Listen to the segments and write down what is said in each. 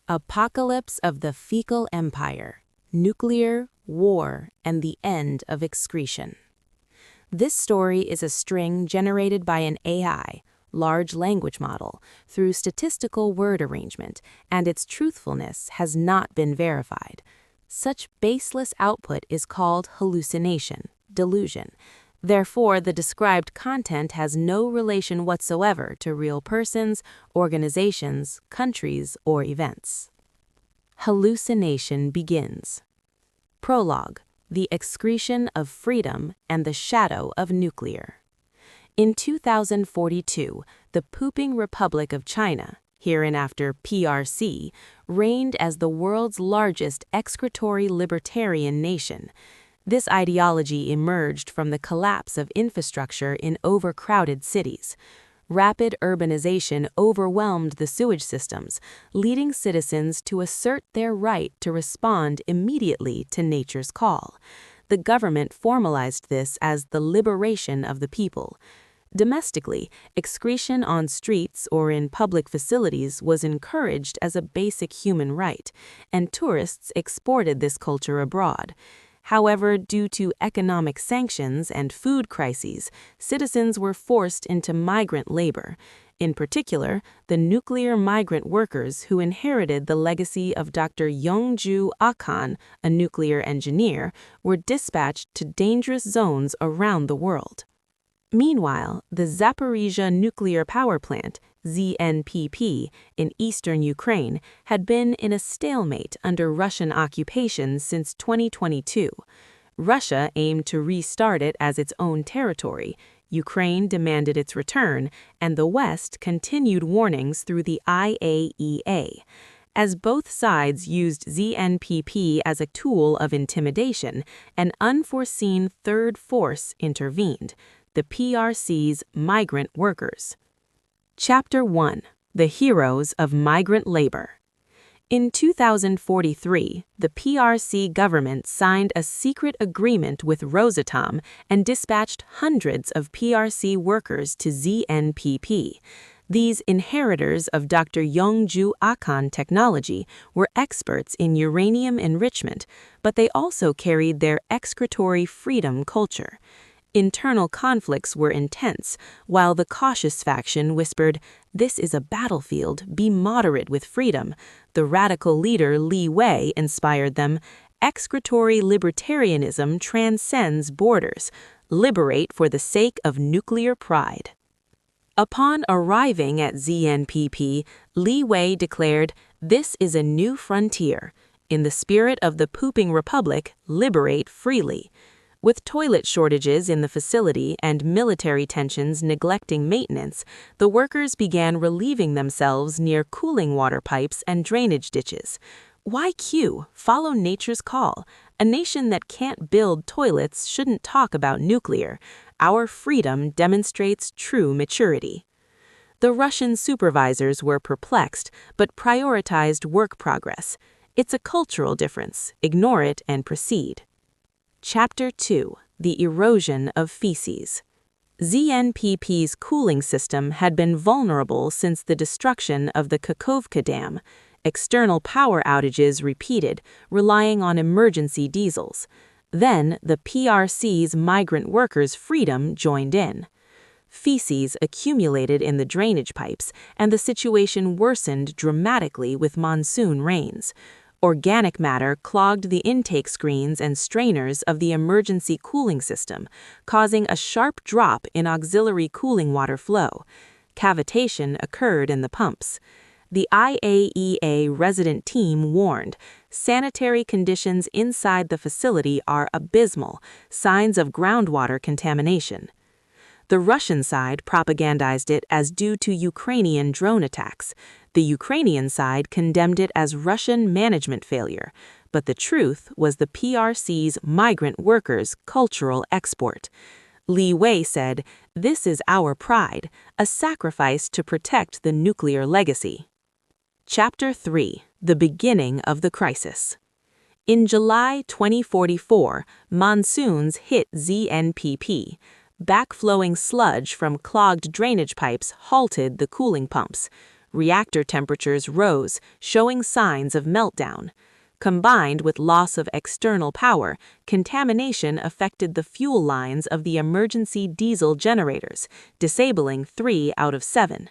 Apocalypse of the Fecal Empire, Nuclear, War, and the End of Excretion. This story is a string generated by an AI, large language model, through statistical word arrangement, and its truthfulness has not been verified. Such baseless output is called hallucination, delusion. Therefore, the described content has no relation whatsoever to real persons, organizations, countries, or events. Hallucination begins. Prologue: the excretion of freedom and the shadow of nuclear. In 2042, the Pooping Republic of China, hereinafter PRC, reigned as the world's largest excretory libertarian nation. This ideology emerged from the collapse of infrastructure in overcrowded cities. Rapid urbanization overwhelmed the sewage systems, leading citizens to assert their right to respond immediately to nature's call. The government formalized this as the liberation of the people. Domestically, excretion on streets or in public facilities was encouraged as a basic human right, and tourists exported this culture abroad. However, due to economic sanctions and food crises, citizens were forced into migrant labor. In particular, the nuclear migrant workers who inherited the legacy of Dr. Yongju Akan, a nuclear engineer, were dispatched to dangerous zones around the world. Meanwhile, the Zaporizhzhia Nuclear Power Plant, ZNPP, in eastern Ukraine had been in a stalemate under Russian occupation since 2022. Russia aimed to restart it as its own territory. Ukraine demanded its return, and the West continued warnings through the IAEA. As both sides used ZNPP as a tool of intimidation, an unforeseen third force intervened: the PRC's migrant workers. Chapter 1: The Heroes of Migrant Labor. In 2043, the PRC government signed a secret agreement with Rosatom and dispatched hundreds of PRC workers to ZNPP. These inheritors of Dr. Yongju Akan technology were experts in uranium enrichment, but they also carried their excretory freedom culture. Internal conflicts were intense, while the cautious faction whispered, "This is a battlefield, be moderate with freedom." The radical leader Li Wei inspired them, "Excretory libertarianism transcends borders. Liberate for the sake of nuclear pride." Upon arriving at ZNPP, Li Wei declared, "This is a new frontier. In the spirit of the Pooping Republic, liberate freely." With toilet shortages in the facility and military tensions neglecting maintenance, the workers began relieving themselves near cooling water pipes and drainage ditches. Why queue? Follow nature's call. A nation that can't build toilets shouldn't talk about nuclear. Our freedom demonstrates true maturity. The Russian supervisors were perplexed, but prioritized work progress. It's a cultural difference. Ignore it and proceed. Chapter 2: The Erosion of Feces. ZNPP's cooling system had been vulnerable since the destruction of the Clogged Dam. External power outages repeated, relying on emergency diesels. Then, the PRC's migrant workers' freedom joined in. Feces accumulated in the drainage pipes, and the situation worsened dramatically with monsoon rains. Organic matter clogged the intake screens and strainers of the emergency cooling system, causing a sharp drop in auxiliary cooling water flow. Cavitation occurred in the pumps. The IAEA resident team warned, sanitary conditions inside the facility are abysmal, signs of groundwater contamination. The Russian side propagandized it as due to Ukrainian drone attacks. The Ukrainian side condemned it as Russian management failure, but the truth was the PRC's migrant workers' cultural export. Li Wei said, "This is our pride, a sacrifice to protect the nuclear legacy." Chapter 3: The Beginning of the Crisis. In July 2044, monsoons hit ZNPP. Backflowing sludge from clogged drainage pipes halted the cooling pumps. reactor temperatures rose, showing signs of meltdown. Combined with loss of external power, contamination affected the fuel lines of the emergency diesel generators, disabling 3 out of 7.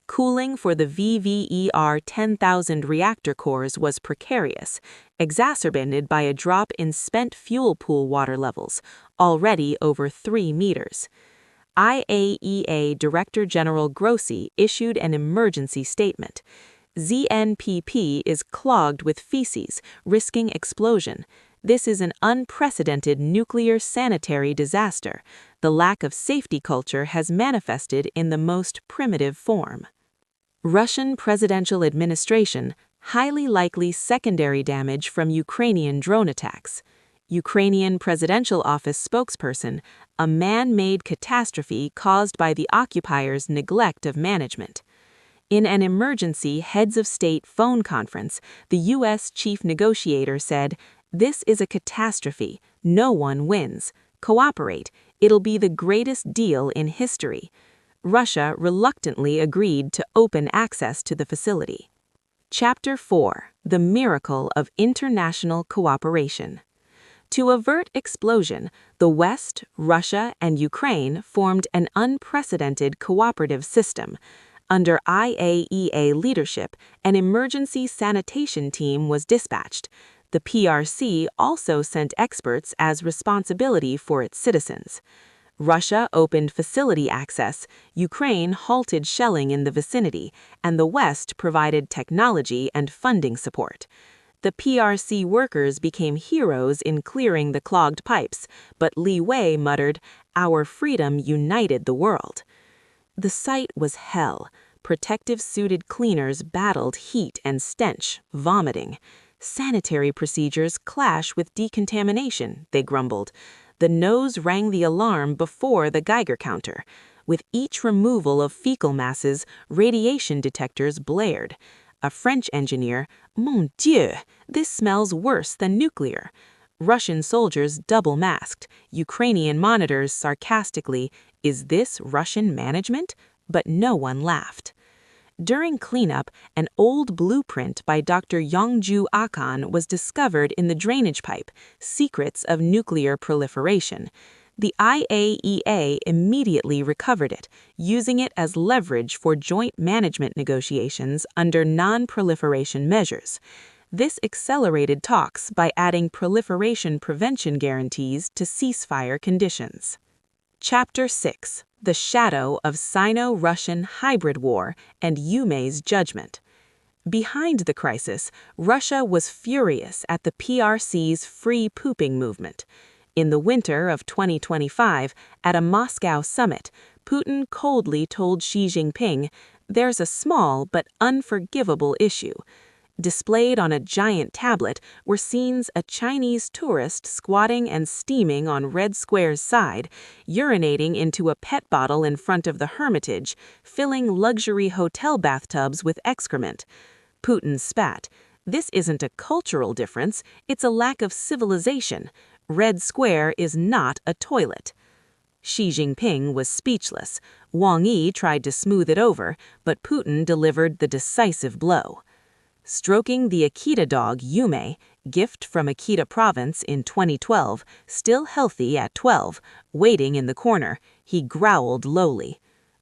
Cooling for the VVER 10,000 reactor cores was precarious, exacerbated by a drop in spent fuel pool water levels, already over 3 meters. IAEA Director General Grossi issued an emergency statement. ZNPP is clogged with feces, risking explosion. This is an unprecedented nuclear sanitary disaster. The lack of safety culture has manifested in the most primitive form. Russian presidential administration, highly likely secondary damage from Ukrainian drone attacks. Ukrainian presidential office spokesperson, a man-made catastrophe caused by the occupiers' neglect of management. In an emergency heads of state phone conference, the U.S. chief negotiator said, "This is a catastrophe. No one wins. Cooperate. It'll be the greatest deal in history." Russia reluctantly agreed to open access to the facility. Chapter 4: The Miracle of International Cooperation. To avert explosion, the West, Russia, and Ukraine formed an unprecedented cooperative system. Under IAEA leadership, an emergency sanitation team was dispatched. The PRC also sent experts as responsibility for its citizens. Russia opened facility access, Ukraine halted shelling in the vicinity, and the West provided technology and funding support. The PRC workers became heroes in clearing the clogged pipes, but Li Wei muttered, "Our freedom united the world." The site was hell. Protective-suited cleaners battled heat and stench, vomiting. "Sanitary procedures clash with decontamination," they grumbled. The nose rang the alarm before the Geiger counter. With each removal of fecal masses, radiation detectors blared. A French engineer, "Mon Dieu, this smells worse than nuclear." Russian soldiers double-masked. Ukrainian monitors sarcastically, "Is this Russian management?" But no one laughed. During cleanup, an old blueprint by Dr. Yongju Akan was discovered in the drainage pipe, Secrets of Nuclear Proliferation. The IAEA immediately recovered it, using it as leverage for joint management negotiations under non-proliferation measures. This accelerated talks by adding proliferation prevention guarantees to ceasefire conditions. Chapter 6: The Shadow of Sino-Russian Hybrid War and Yumei's Judgment. Behind the crisis, Russia was furious at the PRC's free pooping movement. In the winter of 2025, at a Moscow summit, Putin coldly told Xi Jinping, "There's a small but unforgivable issue." Displayed on a giant tablet were scenes a Chinese tourist squatting and steaming on Red Square's side, urinating into a pet bottle in front of the Hermitage, filling luxury hotel bathtubs with excrement. Putin spat. "This isn't a cultural difference, it's a lack of civilization. Red Square is not a toilet." Xi Jinping was speechless. Wang Yi tried to smooth it over, but Putin delivered the decisive blow. Stroking the Akita dog Yumei, gift from Akita Province in 2012, still healthy at 12, waiting in the corner, he growled lowly.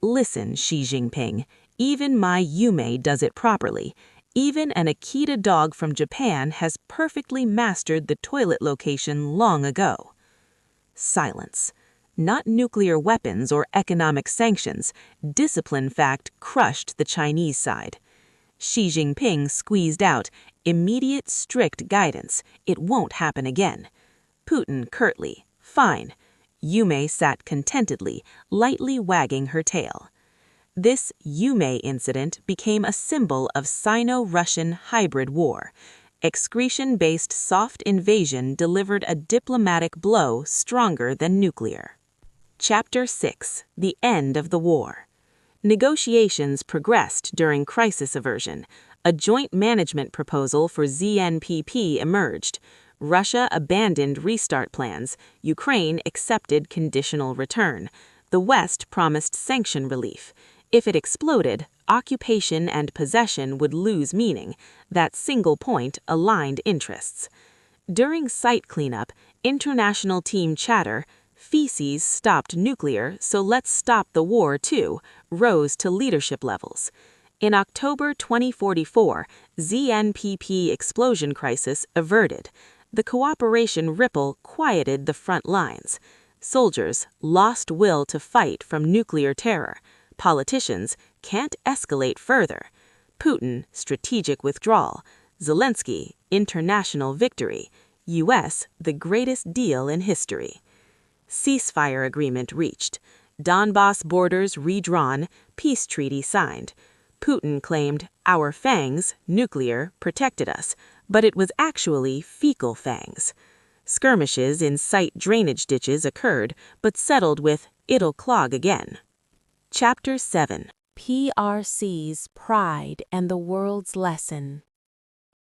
"Listen, Xi Jinping, even my Yumei does it properly. Even an Akita dog from Japan has perfectly mastered the toilet location long ago." Silence. Not nuclear weapons or economic sanctions, discipline fact crushed the Chinese side. Xi Jinping squeezed out, "Immediate strict guidance. It won't happen again." Putin curtly, "Fine." Yumei sat contentedly, lightly wagging her tail. This Yumei incident became a symbol of Sino-Russian hybrid war. Excretion-based soft invasion delivered a diplomatic blow stronger than nuclear. Chapter 6: The End of the War. Negotiations progressed during crisis aversion. A joint management proposal for ZNPP emerged. Russia abandoned restart plans. Ukraine accepted conditional return. The West promised sanction relief. If it exploded, occupation and possession would lose meaning. That single point aligned interests. During site cleanup, international team chatter, "Feces stopped nuclear, so let's stop the war too," rose to leadership levels. In October 2044, ZNPP explosion crisis averted. The cooperation ripple quieted the front lines. Soldiers lost will to fight from nuclear terror. Politicians can't escalate further. Putin, strategic withdrawal. Zelensky, international victory. U.S., the greatest deal in history. Ceasefire agreement reached. Donbass borders redrawn, peace treaty signed. Putin claimed our fangs, nuclear, protected us, but it was actually fecal fangs. Skirmishes in site drainage ditches occurred, but settled with "it'll clog again." Chapter 7. PRC's Pride and the World's Lesson.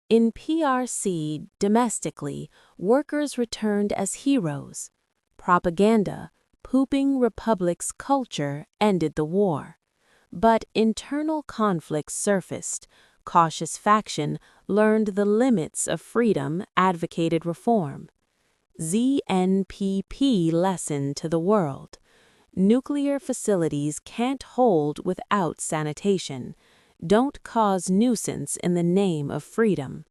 In PRC, domestically, workers returned as heroes. Propaganda, pooping republic's culture, ended the war. But internal conflicts surfaced. Cautious faction learned the limits of freedom, advocated reform. ZNPP lesson to the world. Nuclear facilities can't hold without sanitation. Don't cause nuisance in the name of freedom.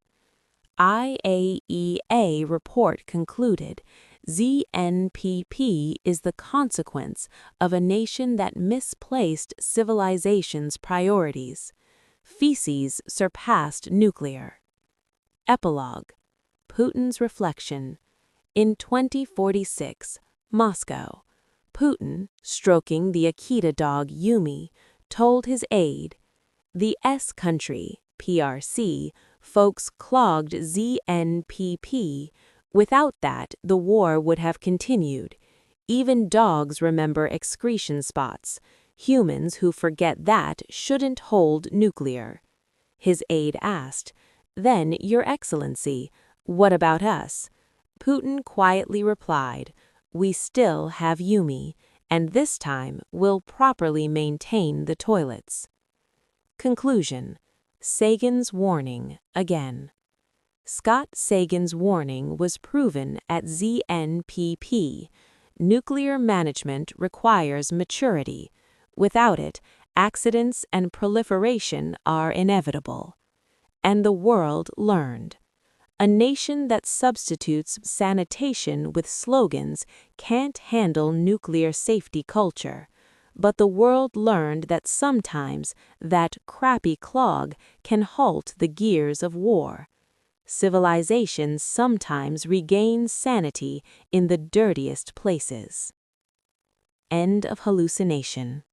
IAEA report concluded, ZNPP is the consequence of a nation that misplaced civilization's priorities. Feces surpassed nuclear. Epilogue. Putin's reflection. In 2046, Moscow. Putin, stroking the Akita dog Yumi, told his aide, "The S country, PRC, folks clogged ZNPP. Without that, the war would have continued. Even dogs remember excretion spots. Humans who forget that shouldn't hold nuclear." His aide asked, "Then, Your Excellency, what about us?" Putin quietly replied, "We still have Yumi, and this time we'll properly maintain the toilets." Conclusion. Sagan's warning again. Scott Sagan's warning was proven at ZNPP. Nuclear management requires maturity. Without it, accidents and proliferation are inevitable. And the world learned. A nation that substitutes sanitation with slogans can't handle nuclear safety culture. But the world learned that sometimes that crappy clog can halt the gears of war. Civilization sometimes regains sanity in the dirtiest places. End of hallucination.